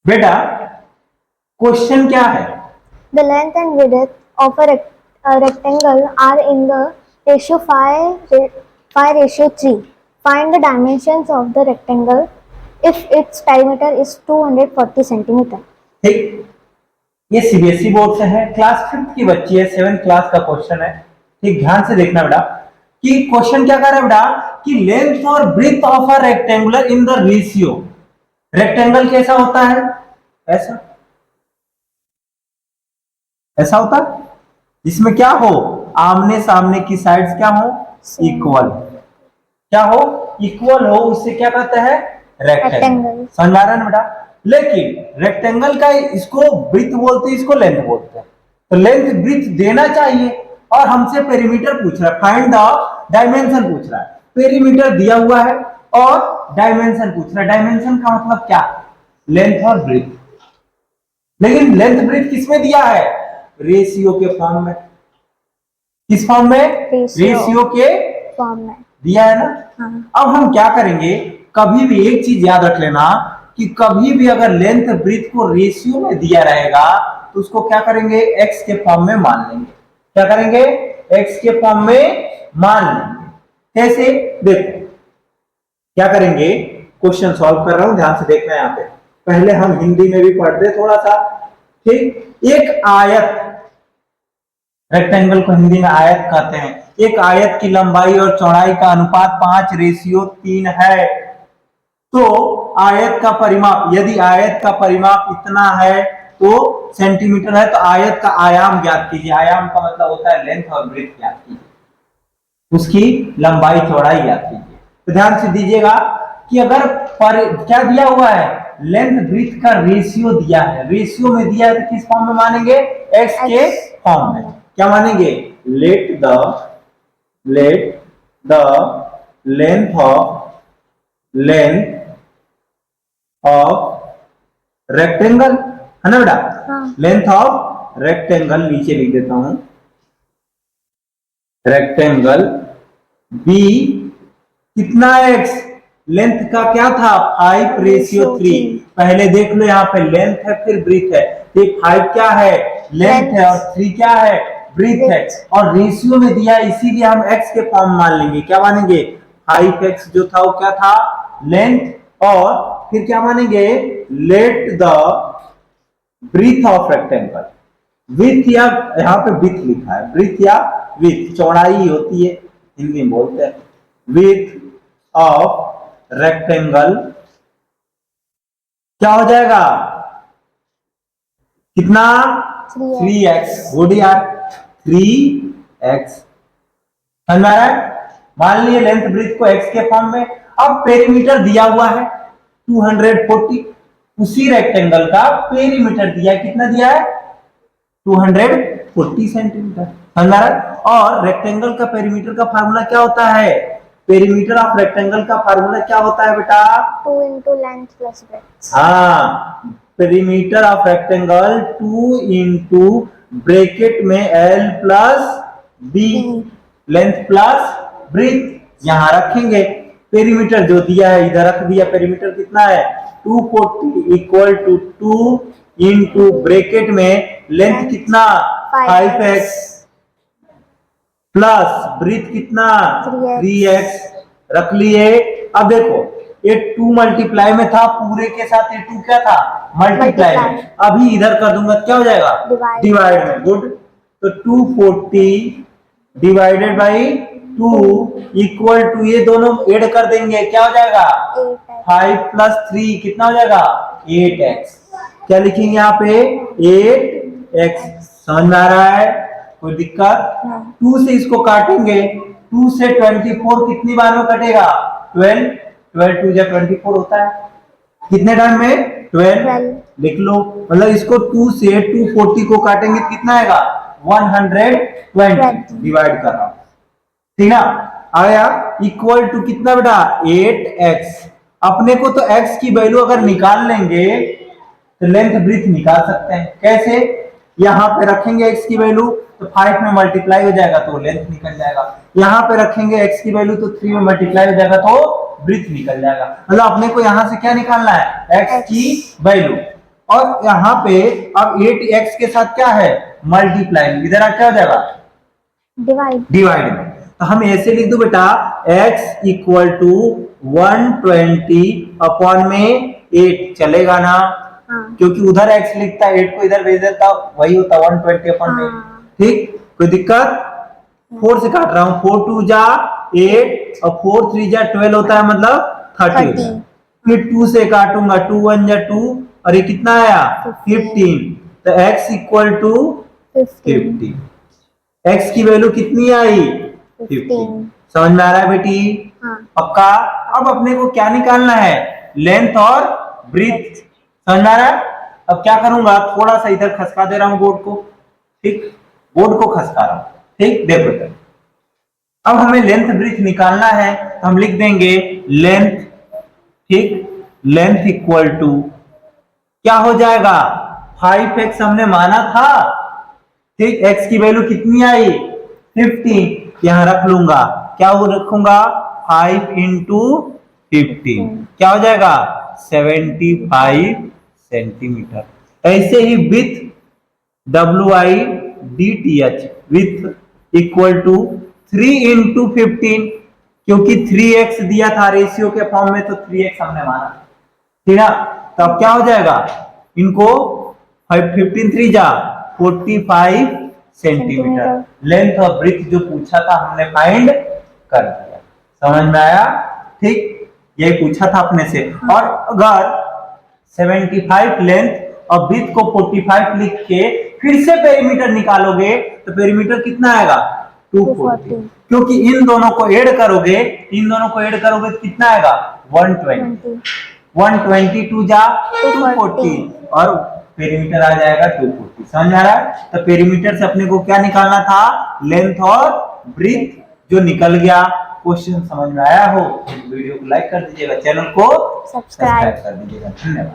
बेटा क्वेश्चन क्या है? The length and width of a rectangle are in the ratio 5:3. Find the dimensions of the rectangle if its perimeter is 240 centimeter. ठीक, ये CBSE board से है, class 5th की बच्ची है, 7th क्लास का क्वेश्चन है। ठीक, ध्यान से देखना बेटा कि क्वेश्चन क्या कर रहा है बेटा कि लेंथ और breadth of a rectangular in the ratio. Rectangle कैसा होता है? ऐसा ऐसा होता है, इसमें क्या हो, आमने सामने की साइड्स क्या हो, इक्वल, क्या हो, इक्वल हो, उससे क्या कहते हैं, रेक्टेंगल। समझ आ रहा है ना बेटा? लेकिन रेक्टेंगल का इसको ब्रीथ बोलते हैं, इसको लेंथ बोलते हैं। तो लेंथ ब्रीथ देना चाहिए और हमसे पेरीमीटर पूछ रहा है, फाइंड द डायमेंशन पूछ रहा है। पेरीमीटर दिया हुआ है और डायमेंशन पूछ रहा है। डायमेंशन का मतलब क्या, लेंथ और ब्रीथ। लेकिन लेंथ ब्रीथ किसमें दिया है, रेशियो के फॉर्म में। किस फॉर्म में, रेशियो के फॉर्म में दिया है ना। हाँ। अब हम क्या करेंगे, कभी भी एक चीज याद रख लेना कि कभी भी अगर लेंथ ब्रीथ को रेशियो में दिया रहेगा तो उसको क्या करेंगे, एक्स के फॉर्म में मान लेंगे। क्या करेंगे, एक्स के फॉर्म में मान लेंगे। कैसे, देखो क्या करेंगे, क्वेश्चन सॉल्व कर रहा हूं, ध्यान से देखना। यहाँ पे पहले हम हिंदी में भी पढ़ते थोड़ा सा। ठीक, एक आयत, रेक्टेंगल को हिंदी में आयत कहते हैं। एक आयत की लंबाई और चौड़ाई का अनुपात 5:3 है। तो आयत का परिमाप, यदि आयत का परिमाप इतना है तो सेंटीमीटर है, तो आयत का आयाम ज्ञात कीजिए। आयाम का मतलब होता है लेंथ और ब्रेथ ज्ञात कीजिए, उसकी लंबाई चौड़ाई ज्ञात कीजिए। तो ध्यान से दीजिएगा कि अगर क्या दिया हुआ है, लेंथ ब्रीथ का रेशियो दिया है, रेशियो में दिया है तो किस फॉर्म में मानेंगे, एक्स के फॉर्म में। क्या मानेंगे, let the length of rectangle, है ना बेटा? हाँ। लेंथ ऑफ रेक्टेंगल, नीचे लिख देता हूं, रेक्टेंगल बी कितना एक्स, लेंथ का क्या था 5:3। पहले देख लो यहाँ पे लेंथ है फिर ब्रीथ है, ये 5 क्या है, लेंथ है, और 3 क्या है, ब्रीथ है, और रेशियो में दिया इसीलिए हम x के फॉर्म मान लेंगे। क्या मानेंगे, 5x जो था वो क्या था, लेंथ, और फिर क्या मानेंगे, let the breadth of rectangle, with, या यहाँ पे विथ लिखा है, ब्रीथ या विथ, चौड़ाई होती है, हिंदी में बोलते हैं, विथ ऑफ रेक्टेंगल क्या हो जाएगा, कितना, 3x। गुड यार, 3x। समझ आ रहा है? मान लिए लेंथ ब्रीथ को x के फॉर्म में। अब पेरीमीटर दिया हुआ है 240, उसी रेक्टेंगल का पेरीमीटर दिया है, कितना दिया है, 240 सेंटीमीटर। समझ आ रहा है? और रेक्टेंगल का पेरीमीटर का फार्मूला क्या होता है, पेरीमीटर ऑफ रेक्टेंगल का फार्मूला क्या होता है बेटा, 2 into length plus breadth। हाँ, perimeter of rectangle 2 into bracket में l plus b, length plus breadth यहां रखेंगे। पेरीमीटर जो दिया है इधर रख दिया, पेरीमीटर कितना है 240 इक्वल टू 2 into ब्रैकेट में लेंथ कितना 5x प्लस ब्रीथ कितना 3x रख लिए। अब देखो ये 2 मल्टीप्लाई में था, पूरे के साथ ये 2 क्या था, मल्टीप्लाई में। अभी इधर कर दूंगा क्या हो जाएगा, डिवाइड में। गुड, तो 240 डिवाइडेड बाई 2 इक्वल टू, ये दोनों ऐड कर देंगे, क्या हो जाएगा 5 प्लस 3 कितना हो जाएगा 8x। क्या लिखेंगे यहाँ पे 8x। समझ में आ रहा है, कोई दिक्कत? 2 से इसको काटेंगे, 2 से 24 कितनी बार में कटेगा, 12, 12 2 जा 24 होता है, कितने टाइम में 12। लिख लो, मतलब इसको 2 से 240 को काटेंगे कितना आएगा 120, डिवाइड कर रहा हूं, ठीक ना, आया इक्वल टू कितना बेटा 8x। अपने को तो x की वैल्यू अगर निकाल लेंगे तो लेंथ ब्रीथ निकाल सकते हैं। कैसे, यहां पे रखेंगे x की वैल्यू तो 5 में मल्टीप्लाई हो जाएगा तो लेंथ निकल जाएगा, यहां पे रखेंगे x की वैल्यू तो 3 में मल्टीप्लाई हो जाएगा तो ब्रीथ निकल जाएगा। मतलब अपने को यहां से क्या निकालना है, x की वैल्यू। और यहाँ पे अब 8x के साथ क्या है, मल्टीप्लाई, इधर आ क्या हो जाएगा, डिवाइड में। तो हम ऐसे लिख दो बेटा, x इक्वल टू 120 अपॉन में 8, चलेगा ना? हाँ। क्योंकि उधर x लिखता, 8 को इधर भेज देता, वही होता 120 अपॉन में। हाँ। ठीक, कोई दिक्कत? 4 से काट रहा हूं, 4 2 जा 8 और 4 3 जा 12 होता है, मतलब 30 होता है। फिर 2 से काटूंगा, 2 1 जा 2 और ये कितना आया 15। तो x इक्वल टू 50। x की वैल्यू कितनी आई 50। समझ में आ रहा है बेटी? हाँ। पक्का? अब अपने को क्या निकालना है, लेंथ और ब्रीथ। समझ में आ रहा है? अब क्या करूंगा, थोड़ा सा इधर खसका दे रहा हूं बोर्ड को। ठीक, बोर्ड को खसका रहा हूं। ठीक, देखो इधर। अब हमें लेंथ ब्रीथ निकालना है, तो हम लिख देंगे लेंथ, ठीक, लेंथ इक्वल टू क्या हो जाएगा, 5x हमने माना था। ठीक, x की वैल्यू कितनी आई 50, यहां रख लूंगा, क्या वो रखूंगा 5 इंटू 50, क्या हो जाएगा 75 सेंटीमीटर। ऐसे ही with WIDTH, with equal to 3 into 15, क्योंकि 3x दिया था रेशियो के फॉर्म में, तो 3x हमने माना, ठीक है। तो अब क्या हो जाएगा, इनको 15 3 जा 45 सेंटीमीटर लेंथ और ब्रीथ जो पूछा था हमने फाइंड कर दिया। समझ में आया? ठीक, यही पूछा था अपने से। और अगर 75 लेंथ और ब्रीथ को 45 लिख के फिर से पेरीमीटर निकालोगे, तो पेरीमीटर कितना आएगा 240, क्योंकि इन दोनों को ऐड करोगे, तो कितना आएगा 120, 120 2 जा 240 और पेरीमीटर आ जाएगा 240। समझ आ रहा है? तो पेरीमीटर से अपने को क्या निकालना था, लेंथ और ब्रीथ, जो निकल गया। क्वेश्चन समझ में आया हो, वीडियो को लाइक कर दीजिएगा, चैनल को सब्सक्राइब कर दीजिएगा। धन्यवाद।